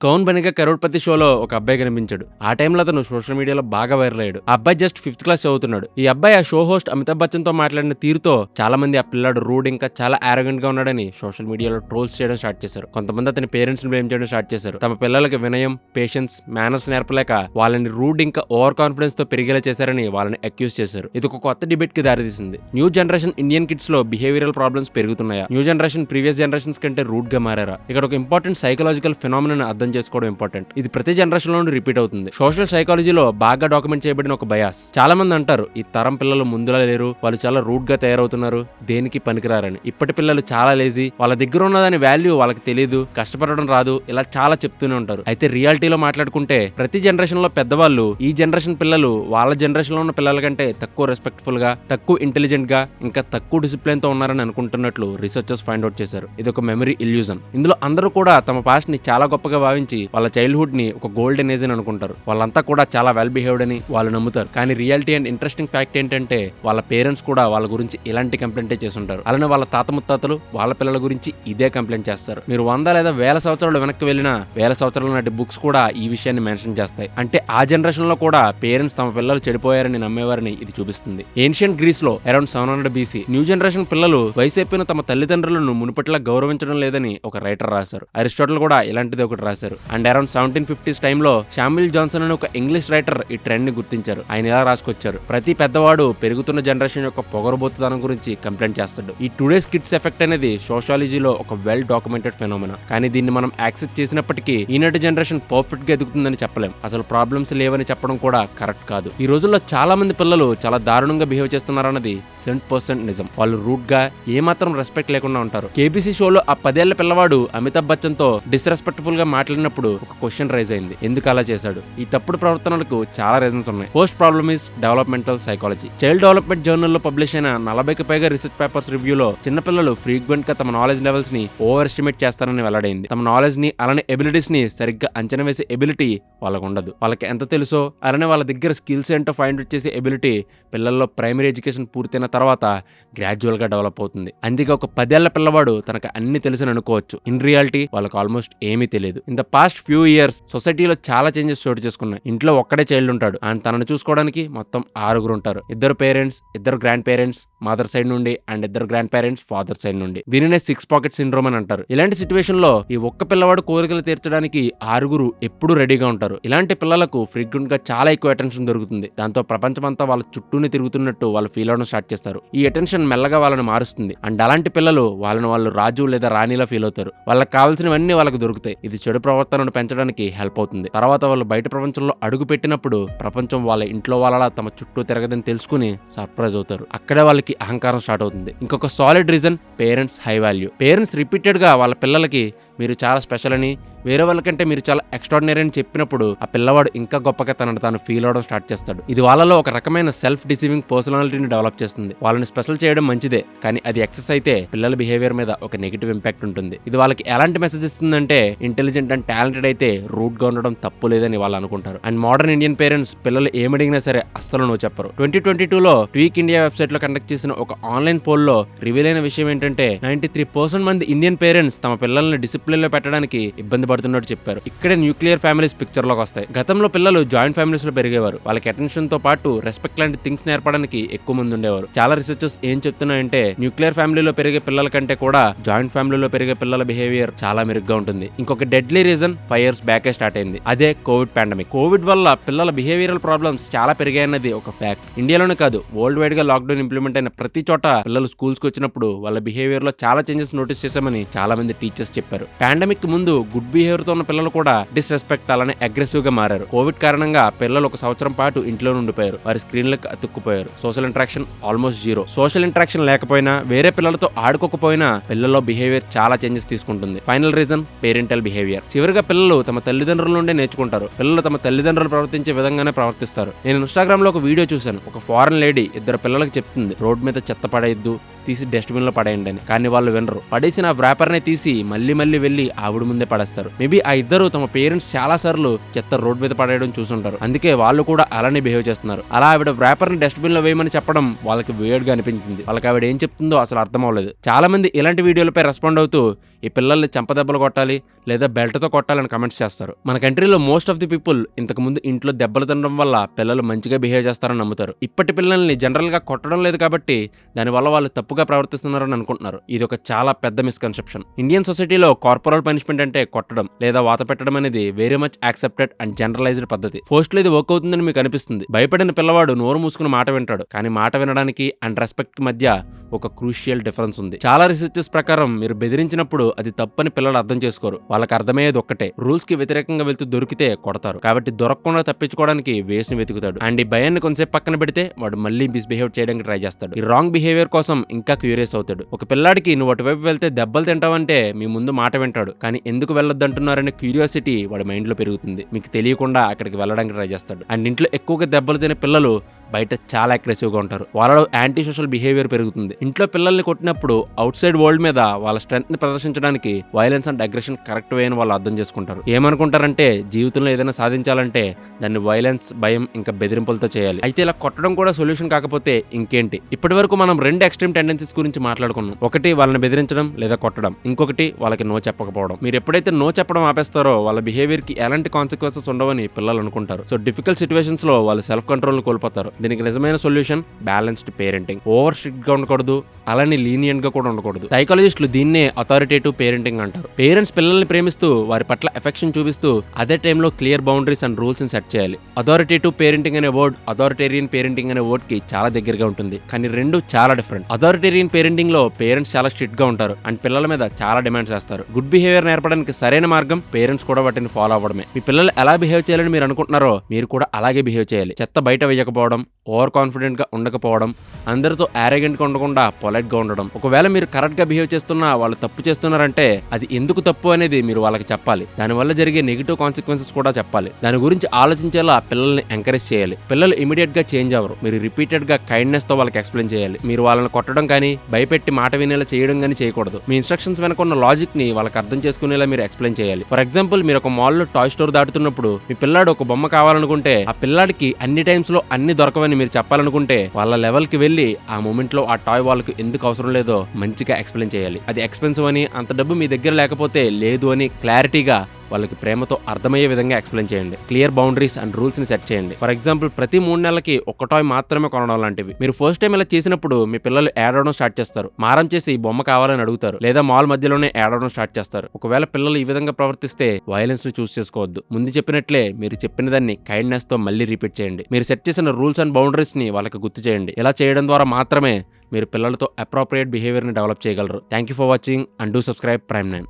కౌన్ బనేగా కరోడ్పతి షోలో ఒక అబ్బాయి కనిపించాడు. ఆ టైంలో అతను సోషల్ మీడియాలో బాగా వైరల్ అయ్యాడు. ఆ అబ్బాయి జస్ట్ 5th క్లాస్ చదువుతున్నాడు. ఈ అబ్బాయి ఆ షో హోస్ట్ అమితాబ్ బచ్చన్ తో మాట్లాడిన తీరుతో చాలా మంది ఆ పిల్లాడు రూడ్ ఇంకా చాలా ఆరోగెంట్ గా ఉన్నాడని సోషల్ మీడియాలో ట్రోల్స్ చేయడం స్టార్ట్ చేశారు. కొంతమంది అతని పేరెంట్స్ ని బ్లేమ్ చేయడం స్టార్ట్ చేశారు. తమ పిల్లలకి వినయం, పేషెన్స్, మేనర్స్ నేర్పలేక వాళ్ళని రూడ్ ఇంకా ఓవర్ కాన్ఫిడెన్స్ తో పెరిగేలా చేశారని వాళ్ళని అక్యూజ్ చేశారు. ఇది ఒక కొత్త డిబేట్ కి దారితీసింది. న్యూ జనరేషన్ ఇండియన్ కిడ్స్ లో బిహేవియరల్ ప్రాబ్లమ్స్ పెరుగుతున్నాయా? న్యూ జనరేషన్ ప్రీవియస్ జనరేషన్స్ కంటే రూడ్ గా మారారా? ఇక్కడ ఒక ఇంపార్టెంట్ సైకలాజికల్ ఫినామినన్ అర్థం చేసుకోవడం ఇంపార్టెంట్. ఇది ప్రతి జనరేషన్ లోనూ రిపీట్ అవుతుంది. సోషల్ సైకాలజీలో బాగా డాక్యుమెంట్ చేయబడిన ఒక బయాస్. చాలా మంది అంటారు ఈ తరం పిల్లలు ముందులా లేరు, వాళ్ళు చాలా రూడ్ గా తయారవుతున్నారు, దేనికి పనికిరారని. ఇప్పటి పిల్లలు చాలా లేజీ, వాళ్ళ దగ్గర ఉన్నదాని వాల్యూ వాళ్ళకి తెలియదు, కష్టపడడం రాదు, ఇలా చాలా చెప్తూనే ఉంటారు. అయితే రియాలిటీలో మాట్లాడుకుంటే ప్రతి జనరేషన్ లో పెద్దవాళ్ళు ఈ జనరేషన్ పిల్లలు వాళ్ళ జనరేషన్ లో ఉన్న పిల్లల కంటే తక్కువ రెస్పెక్ట్ఫుల్ గా, తక్కువ ఇంటెలిజెంట్ గా, ఇంకా తక్కువ డిసిప్లిన్ తో ఉన్నారని అనుకుంటున్నట్లు రీసెర్చర్స్ ఫైండ్ అవుట్ చేశారు. ఇది ఒక మెమరీ ఇల్యూజన్. ఇందులో అందరూ కూడా తమ పాస్ట్ ని చాలా గొప్పగా భావించి వాళ్ళ చైల్డ్హుడ్ ని ఒక గోల్డెన్ ఏజ్ అని అనుకుంటారు. వాళ్ళంతా కూడా చాలా వెల్ బిహేవ్డ్ అని వాళ్ళు నమ్ముతారు. కానీ రియాలిటీ అండ్ ఇంట్రెస్టింగ్ ఫ్యాక్ట్ ఏంటంటే వాళ్ళ పేరెంట్స్ కూడా వాళ్ళ గురించి ఇలాంటి కంప్లైంటే చేస్తుంటారు. అలానే వాళ్ళ తాత ముత్తాతలు వాళ్ళ పిల్లల గురించి ఇదే కంప్లైంట్ చేస్తారు. మీరు 100 లేదా 1000 సంవత్సరాలు వెనక్కి వెళ్ళినా 1000 సంవత్సరాల నాటి బుక్స్ కూడా ఈ విషయాన్ని మెన్షన్ చేస్తాయి. అంటే ఆ జనరేషన్ లో కూడా పేరెంట్స్ తమ పిల్లలు చెడిపోయారని నమ్మేవారని ఇది చూపిస్తుంది. ఏన్షియంట్ గ్రీస్ లో అరౌండ్ 700 BC న్యూ జనరేషన్ పిల్లలు వయసైపోయిన తమ తల్లిదండ్రులను మునుపట్లా గౌరవించడం లేదని ఒక రైటర్ రాశారు. అరిస్టాటిల్ కూడా ఇలాంటిది ఒకటి రాశారు. అండ్ అరౌండ్ 1750s టైంలో శామ్యూల్ జాన్సన్ అని ఒక ఇంగ్లీష్ రైటర్ ఈ ట్రెండ్ ని గుర్తించారు. ఆయన ఇలా రాసుకొచ్చారు: ప్రతి పెద్దవాడు పెరుగుతున్న జనరేషన్ యొక్క పొగరబోతుతనం గురించి కంప్లైంట్ చేస్తాడు. ఈ టుడేస్ కిడ్స్ ఎఫెక్ట్ అనేది సోషాలజీలో ఒక వెల్ డాక్యుమెంటెడ్ ఫెనోమెనా. కానీ దీన్ని మనం యాక్సెప్ట్ చేసినప్పటికీ ఈనాటి జనరేషన్ పర్ఫెక్ట్ గా ఎదుగుతుందని చెప్పలేం. అసలు ప్రాబ్లమ్స్ లేవని చెప్పడం కూడా కరెక్ట్ కాదు. ఈ రోజుల్లో చాలా మంది పిల్లలు చాలా దారుణంగా బిహేవ్ చేస్తున్నారన్నది 100% నిజం. వాళ్ళు రూట్ గా ఏమాత్రం రెస్పెక్ట్ లేకుండా ఉంటారు. కేబీసీ షోలో ఆ 10 ఏళ్ల పిల్లవాడు అమితాబ్ బచ్చన్ తో డిస్రెస్పెక్ట్ఫుల్ గా మాట్లాడినప్పుడు ఒక క్వశ్చన్ రైజ్ అయింది: ఎందుకు అలా చేశాడు? ఈ తప్పుడు ప్రవర్తనలకు చాలా రీజన్స్ ఉన్నాయి. First problem is developmental psychology. Child development journal లో పబ్లిష్ అయిన 40కి పైగా రీసెర్చ్ పేపర్స్ రివ్యూలో చిన్నపిల్లలు ఫ్రీక్వెంట్ గా తమ నాలెడ్జ్ లెవెల్స్ ని ఓవర్ ఎస్టిమేట్ చేస్తారని వెల్లడైంది. తమ నాలెడ్జ్ ని అలానే ఎబిలిటీస్ ని సరిగ్గా అంచనా వేసే ఎబిలిటీ వాళ్ళకు ఉండదు. వాళ్ళకి ఎంత తెలుసో అలానే వాళ్ళ దగ్గర స్కిల్స్ ఏంటో ఫైండ్ అవుట్ చేసే ఎబిలిటీ పిల్లల్లో ప్రైమరీ ఎడ్యుకేషన్ పూర్తయిన తర్వాత గ్రాడ్యువల్ గా డెవలప్ అవుతుంది. అందుకే ఒక 10 ఏళ్ల పిల్లవాడు తనకు అన్ని తెలుసని అనుకోవచ్చు. ఇన్ రియాలిటీ వాళ్ళకి ఆల్మోస్ట్ ఏమీ తెలియదు. In the past few years సొసైటీలో చాలా చేంజెస్ చోటు చేసుకున్నాయి. ఇంట్లో ఒక్కడే చైల్డ్ ఉంటాడు అండ్ తనను చూసుకోవడానికి మొత్తం 6 ఉంటారు. 2 parents, 2 grandparents mother side నుండి and 2 grandparents father side నుండి. దీనినే 6 పాకెట్ సిండ్రోమ్ అని అంటారు. ఇలాంటి సిచ్యువేషన్ లో ఈ ఒక్క పిల్లవాడు కోరికలు తీర్చడానికి 6 ఎప్పుడూ రెడీగా ఉంటారు. ఇలాంటి పిల్లలకు ఫ్రీక్వెంట్ గా చాలా ఎక్కువ అటెన్షన్ దొరుకుతుంది. దాంతో ప్రపంచమంతా వాళ్ళ చుట్టూనే తిరుగుతున్నట్టు వాళ్ళు ఫీల్ అవడం స్టార్ట్ చేస్తారు. ఈ అటెన్షన్ మెల్లగా వాళ్ళని మారుస్తుంది. అండ్ అలాంటి పిల్లలు వాళ్ళు రాజు లేదా రాణిలా ఫీల్ అవుతారు. వాళ్ళకి కావాల్సినవన్నీ వాళ్ళకి దొరుకుతాయి. ఇది చెడు ప్రవర్తనను పెంచడానికి హెల్ప్ అవుతుంది. తర్వాత వాళ్ళు బయట ప్రపంచంలో అడుగు పెట్టినప్పుడు ప్రపంచం వాళ్ళ ఇంట్లో వాళ్ళ తమ చుట్టూ తిరగదని తెలుసుకుని సర్ప్రైజ్ అవుతారు. అక్కడే వాళ్ళకి అహంకారం స్టార్ట్ అవుతుంది. ఇంకొక solid reason parents high value. Parents repeated గా వాళ్ళ పిల్లలకి మీరు చాలా స్పెషల్ అని, వేరే వాళ్ళకంటే మీరు చాలా ఎక్స్ట్రాడినరీ అని చెప్పినప్పుడు ఆ పిల్లవాడు ఇంకా గొప్పగా తనను తాను ఫీల్ అవడం స్టార్ట్ చేస్తాడు. ఇది వాళ్ళలో ఒక రకమైన సెల్ఫ్ డిసీవింగ్ పర్సనాలిటీని డెవలప్ చేస్తుంది. వాళ్ళని స్పెషల్ చేయడం మంచిదే, కానీ అది ఎక్సెస్ అయితే పిల్లల బిహేవియర్ మీద ఒక నెగిటివ్ ఇంపాక్ట్ ఉంటుంది. ఇది వాళ్ళకి ఎలాంటి మెసేజ్ ఇస్తుందంటే ఇంటెలిజెంట్ అండ్ టాలెంటెడ్ అయితే రూట్ గా ఉండడం తప్పు లేదని వాళ్ళు అనుకుంటారు. అండ్ మోడర్న్ ఇండియన్ పేరెంట్స్ పిల్లలు ఏమడిగినా సరే అస్సలు నో చెప్పరు. 2022లో ట్వీక్ ఇండియా వెబ్సైట్ లో కండక్ట్ చేసిన ఒక ఆన్లైన్ పోల్ లో రివీల్ అయిన విషయం ఏంటంటే 93% మంది ఇండియన్ పేరెంట్స్ తమ పిల్లల్ని డిసిప్లిన్ లో పెట్టడానికి ఇబ్బంది పడుతున్నట్టు చెప్పారు. ఇక్కడే న్యూక్లియర్ ఫ్యామిలీస్ పిక్చర్ లోకి వస్తాయి. గతంలో పిల్లలు జాయింట్ ఫ్యామిలీస్ లో పెరిగేవారు. వాళ్ళకి అటెన్షన్ తో పాటు రెస్పెక్ట్ లాంటి థింగ్స్ నేర్పడానికి ఎక్కువ మంది ఉండేవారు. చాలా రీసెర్చర్స్ ఏం చెప్తున్నాయంటే న్యూక్లియర్ ఫ్యామిలీలో పెరిగే పిల్లల కంటే కూడా జాయింట్ ఫ్యామిలీలో పెరిగే పిల్లల బిహేవియర్ చాలా మెరుగ్గా ఉంటుంది. ఇంకొక డెడ్లీ రీజన్ 5 years బ్యాకే స్టార్ట్ అయింది. అదే కోవిడ్ పాండమిక్. కోవిడ్ వల్ల పిల్లల బిహేవియరల్ ప్రాబ్లమ్స్ చాలా పెరిగాయన్నది ఒక ఫ్యాక్ట్. ఇండియాలోనే కాదు, వరల్డ్ వైడ్ గా లాక్డౌన్ ఇంప్లిమెంట్ అయిన ప్రతి చోట పిల్లలు స్కూల్స్ కి వచ్చినప్పుడు వాళ్ళ బిహేవియర్ లో చాలా చేంజెస్ నోటీస్ చేశామని చాలా మంది టీచర్స్ చెప్పారు. పాండమిక్ ముందు గుడ్ బిహేవియర్ తో ఉన్న పిల్లలు కూడా డిస్రెస్పెక్ట్ అలానే అగ్రెసివ్ గా మారారు. కోవిడ్ కారణంగా పిల్లలు 1 సంవత్సరం పాటు ఇంట్లో ఉండిపోయారు. వారి స్క్రీన్లకు అతుక్కుపోయారు. Social interaction almost zero. Social interaction లేకపోయినా, వేరే పిల్లలతో ఆడుకోకపోయినా పిల్లల్లో బిహేవియర్ చాలా చేంజెస్ తీసుకుంటుంది. Final reason parental behaviour. చివరిగా పిల్లలు తమ తల్లిదండ్రుల నుండే నేర్చుకుంటారు. పిల్లలు తమ తల్లిదండ్రులు ప్రవర్తించే విధంగానే ప్రవర్తిస్తారు. నేను ఇన్స్టాగ్రామ్ లో ఒక వీడియో చూశాను. ఒక ఫారెన్ లేడీ 2 పిల్లలకు చెప్తుంది రోడ్ మీద చెత్త పడేయద్దు, తీసి డస్ట్బిన్ లో పడేయండి అని. కానీ వాళ్ళు వినరు. పడేసిన వ్రాపర్ నే తీసి మళ్ళీ వెళ్ళి ఆవిడ ముందే పడేస్తారు. మేబీ ఆ ఇద్దరు తమ పేరెంట్స్ చాలా సార్లు చెత్త రోడ్ మీద పడేయడం చూసుంటారు. అందుకే వాళ్ళు కూడా అలానే బిహేవ్ చేస్తున్నారు. అలా ఆవిడ వ్రాపర్ ని డస్ట్బిన్ లో వేయమని చెప్పడం వాళ్ళకి వేర్డ్ గా అనిపించింది. వాళ్ళకి ఆవిడ ఏం చెప్తుందో అసలు అర్థం అవ్వలేదు. చాలా మంది ఇలాంటి వీడియోలపై రెస్పాండ్ అవుతూ ఈ పిల్లల్ని చెంపదెబ్బలు కొట్టాలి లేదా బెల్ట్ తో కొట్టాలని కమెంట్స్ చేస్తారు. మన కంట్రీలో మోస్ట్ ఆఫ్ ది పీపుల్ ఇంతకు ముందు ఇంట్లో దెబ్బలు తినడం వల్ల పిల్లలు మంచిగా బిహేవ్ చేస్తారని నమ్ముతారు. ఇప్పటి పిల్లల్ని జనరల్ గా కొట్టడం లేదు కాబట్టి దానివల్ల వాళ్ళు తప్పుగా ప్రవర్తిస్తున్నారని అనుకుంటున్నారు. ఇది ఒక చాలా పెద్ద మిస్కన్సెప్షన్. ఇండియన్ సొసైటీలో కార్పొరల్ పనిష్మెంట్ అంటే కొట్టడం లేదా వాత పెట్టడం అనేది very much accepted and generalised పద్ధతి. పోస్ట్ లో ఇది వర్క్ అవుతుందని మీకు అనిపిస్తుంది. భయపడిన పిల్లవాడు నోరు మూసుకుని మాట వింటాడు. కానీ మాట వినడానికి అండ్ రెస్పెక్ట్ మధ్య ఒక క్రూషియల్ డిఫరెన్స్ ఉంది. చాలా రీసెర్చెస్ ప్రకారం మీరు బెదిరించినప్పుడు అది తప్పని పిల్లలు అర్థం చేసుకోరు. వాళ్ళకి అర్థమయ్యేది ఒక్కటే, రూల్స్ కి వ్యతిరేకంగా వెళ్తూ దొరికితే కొడతారు. కాబట్టి దొరకకుండా తప్పించుకోవడానికి వేస్ ని వెతుకుతాడు. అండ్ ఈ భయాన్ని కొంచెంసేపు పక్కన పెడితే వాడు మళ్ళీ మిస్బిహేవ్ చేయడానికి ట్రై చేస్తాడు. ఈ రాంగ్ బిహేవియర్ కోసం ఇంకా క్యూరియస్ అవుతాడు. ఒక పిల్లాడికి నువ్వు అటువైపు వెళ్తే దెబ్బలు తింటావంటే మీ ముందు మాట వింటాడు. కానీ ఎందుకు వెళ్ళొద్దంటున్నారనే క్యూరియాసిటీ వాడి మైండ్ లో పెరుగుతుంది. మీకు తెలియకుండా అక్కడికి వెళ్ళడానికి ట్రై చేస్తాడు. అండ్ ఇంట్లో ఎక్కువగా దెబ్బలు తినే పిల్లలు బయట చాలా అగ్రెసివ్గా ఉంటారు. వాళ్ళలో యాంటీ సోషల్ బిహేవియర్ పెరుగుతుంది. ఇంట్లో పిల్లల్ని కొట్టినప్పుడు అవుట్ సైడ్ వరల్డ్ మీద వాళ్ళ స్ట్రెంత్ ని ప్రదర్శించడానికి violence and aggression correct way అని వాళ్ళు అర్థం చేసుకుంటారు. ఏమనుకుంటారంటే జీవితంలో ఏదైనా సాధించాలంటే దాన్ని వైలెన్స్, భయం ఇంకా బెదిరింపులతో చేయాలి. అయితే ఇలా కొట్టడం కూడా సొల్యూషన్ కాకపోతే ఇంకేంటి? ఇప్పటి వరకు మనం రెండు ఎక్స్ట్రీమ్ టెండెన్సీస్ గురించి మాట్లాడుకున్నాం. ఒకటి వాళ్ళని బెదిరించడం లేదా కొట్టడం, ఇంకొకటి వాళ్ళకి నో చెప్పకపోవడం. మీరు ఎప్పుడైతే నో చెప్పడం ఆపేస్తారో వాళ్ళ బిహేవియర్ కి ఎలాంటి కాన్సిక్వెన్సెస్ ఉండవని పిల్లలు అనుకుంటారు. సో డిఫికల్ట్ సిచ్యువేషన్స్ లో వాళ్ళు సెల్ఫ్ కంట్రోల్ ని కోల్పోతారు. దీనికి నిజమైన solution balanced parenting. Over strict గా ఉండకూడదు, అలానే లీనియంట్ గా కూడా ఉండకూడదు. సైకాలజిస్టులు దీన్నే అథారిటేటివ్ పేరెంటింగ్ అంటారు. పేరెంట్స్ పిల్లల్ని ప్రేమిస్తూ వారి పట్ల ఎఫెక్షన్ చూపిస్తూ అదే టైంలో క్లియర్ బౌండరీస్ అండ్ రూల్స్ ని సెట్ చేయాలి. అథారిటేటివ్ పేరెంటింగ్ అనే వర్డ్ అథారిటేరియన్ పేరెంటింగ్ అనే వర్డ్ కి చాలా దగ్గరగా ఉంటుంది. కానీ రెండు చాలా డిఫరెంట్. అథారిటేరియన్ పేరెంటింగ్ లో పేరెంట్స్ చాలా స్ట్రిక్ట్ గా ఉంటారు అండ్ పిల్లల మీద చాలా డిమాండ్స్ చేస్తారు. గుడ్ బిహేవియర్ నేర్పడానికి సరైన మార్గం పేరెంట్స్ కూడా వాటిని ఫాలో అవ్వడమే. మీ పిల్లలు ఎలా బిహేవ్ చేయాలని మీరు అనుకుంటున్నారో మీరు కూడా అలాగే బిహేవ్ చేయాలి. చెత్త బయట వేయకపోవడం, ఓవర్ కాన్ఫిడెంట్ గా ఉండకపోవడం, అందరితో యారగెంట్ గా ఉండకుండా పొలైట్ గా ఉండడం. ఒకవేళ మీరు కరెక్ట్ గా బిహేవ్ చేస్తున్నా వాళ్ళు తప్పు చేస్తున్నారంటే అది ఎందుకు తప్పు అనేది మీరు వాళ్ళకి చెప్పాలి. దానివల్ల జరిగే నెగిటివ్ కాన్సిక్వెన్సెస్ కూడా చెప్పాలి. దాని గురించి ఆలోచించేలా పిల్లల్ని ఎంకరేజ్ చేయాలి. పిల్లలు ఇమీడియట్ గా చేంజ్ అవ్వరు. మీరు రిపీటెడ్ గా కైండ్నెస్ తో వాళ్ళకి ఎక్స్ప్లెయిన్ చేయాలి. మీరు వాళ్ళని కొట్టడం కానీ భయపెట్టి మాట వినేలా చేయడం కానీ చేయకూడదు. మీ ఇన్స్ట్రక్షన్స్ వెనక ఉన్న లాజిక్ ని వాళ్ళకి అర్థం చేసుకునేలా మీరు ఎక్స్ప్లెయిన్ చేయాలి. ఫర్ ఎగ్జాంపుల్, మీరు ఒక మాల్ లో టాయ్ స్టోర్ దాటుతున్నప్పుడు మీ పిల్లాడు ఒక బొమ్మ కావాలనుకుంటే ఆ పిల్లాడికి అన్ని టైమ్స్ లో అన్ని దొరకవని మీరు చెప్పాలనుకుంటే వాళ్ళ లెవెల్ కి వెళ్ళి ఆ మూమెంట్ లో ఆ టాయ్ వాళ్ళకి ఎందుకు అవసరం లేదో మంచిగా ఎక్స్ప్లెయిన్ చేయాలి. అది ఎక్స్పెన్సివ్ అని, అంత డబ్బు మీ దగ్గర లేకపోతే లేదు అని క్లారిటీగా వాళ్ళకి ప్రేమతో అర్థమయ్యే విధంగా ఎక్స్ప్లెయిన్ చేయండి. క్లియర్ బౌండరీస్ అండ్ రూల్స్ ని సెట్ చేయండి. ఫర్ ఎగ్జాంపుల్, ప్రతి 3 నెలలకి ఒక టాయ్ మాత్రమే కొనడం లాంటివి. మీరు ఫస్ట్ టైం ఇలా చేసినప్పుడు మీ పిల్లలు ఏడవడం స్టార్ట్ చేస్తారు. మారం చేసి బొమ్మ కావాలని అడుగుతారు లేదా మాల్ మధ్యలోనే ఏడవడం స్టార్ట్ చేస్తారు. ఒకవేళ పిల్లలు ఈ విధంగా ప్రవర్తిస్తే వైలెన్స్ ని చూస్ చేసుకోవద్దు. ముందు చెప్పినట్లే మీరు చెప్పిన దాన్ని కైండ్నెస్ తో మళ్ళీ రిపీట్ చేయండి. మీరు సెట్ చేసిన రూల్స్ అండ్ బౌండరీస్ ని వాళ్ళకి గుర్తు చేయండి. ఇలా చేయడం ద్వారా మాత్రమే మీరు పిల్లలతో అప్రోప్రియేట్ బిహేవియర్ ని డెవలప్ చేయగలరు. Thank you for watching and do subscribe ప్రైమ్9.